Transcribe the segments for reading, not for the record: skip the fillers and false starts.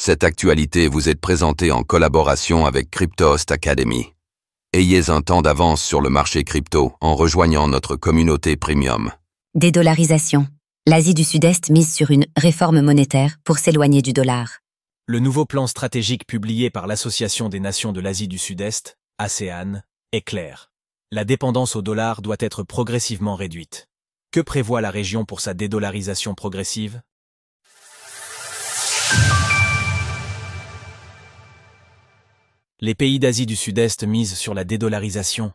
Cette actualité vous est présentée en collaboration avec Cryptost Academy. Ayez un temps d'avance sur le marché crypto en rejoignant notre communauté premium. Dédollarisation. L'Asie du Sud-Est mise sur une réforme monétaire pour s'éloigner du dollar. Le nouveau plan stratégique publié par l'Association des nations de l'Asie du Sud-Est, ASEAN, est clair. La dépendance au dollar doit être progressivement réduite. Que prévoit la région pour sa dédollarisation progressive ? Les pays d'Asie du Sud-Est misent sur la dédollarisation.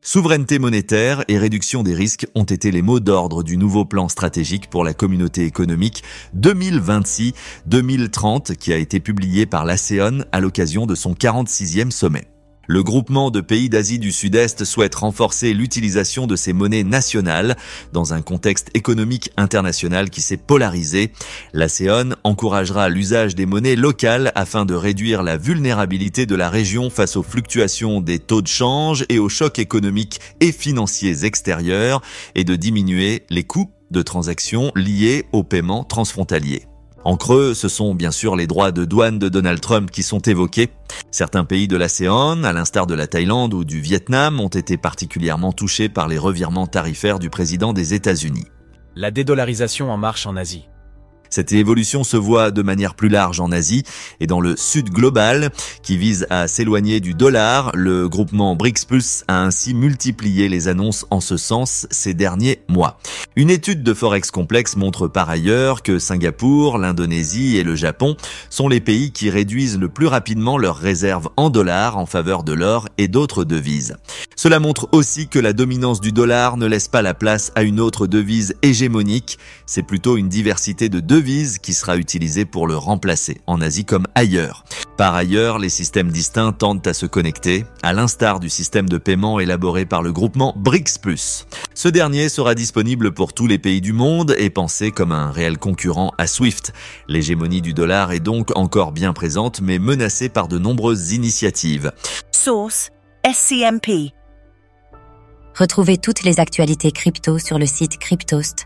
Souveraineté monétaire et réduction des risques ont été les mots d'ordre du nouveau plan stratégique pour la communauté économique 2026-2030 qui a été publié par l'ASEAN à l'occasion de son 46e sommet. Le groupement de pays d'Asie du Sud-Est souhaite renforcer l'utilisation de ces monnaies nationales dans un contexte économique international qui s'est polarisé. L'ASEAN encouragera l'usage des monnaies locales afin de réduire la vulnérabilité de la région face aux fluctuations des taux de change et aux chocs économiques et financiers extérieurs et de diminuer les coûts de transactions liés aux paiements transfrontaliers. En creux, ce sont bien sûr les droits de douane de Donald Trump qui sont évoqués. Certains pays de l'ASEAN, à l'instar de la Thaïlande ou du Vietnam, ont été particulièrement touchés par les revirements tarifaires du président des États-Unis. La dédollarisation en marche en Asie. Cette évolution se voit de manière plus large en Asie et dans le Sud global, qui vise à s'éloigner du dollar. Le groupement BRICS Plus a ainsi multiplié les annonces en ce sens ces derniers mois. Une étude de Forex Complex montre par ailleurs que Singapour, l'Indonésie et le Japon sont les pays qui réduisent le plus rapidement leurs réserves en dollars en faveur de l'or et d'autres devises. Cela montre aussi que la dominance du dollar ne laisse pas la place à une autre devise hégémonique. C'est plutôt une diversité de devises qui sera utilisée pour le remplacer, en Asie comme ailleurs. Par ailleurs, les systèmes distincts tendent à se connecter, à l'instar du système de paiement élaboré par le groupement BRICS+. Ce dernier sera disponible pour tous les pays du monde et pensé comme un réel concurrent à SWIFT. L'hégémonie du dollar est donc encore bien présente, mais menacée par de nombreuses initiatives. Source SCMP. Retrouvez toutes les actualités crypto sur le site cryptost.fr.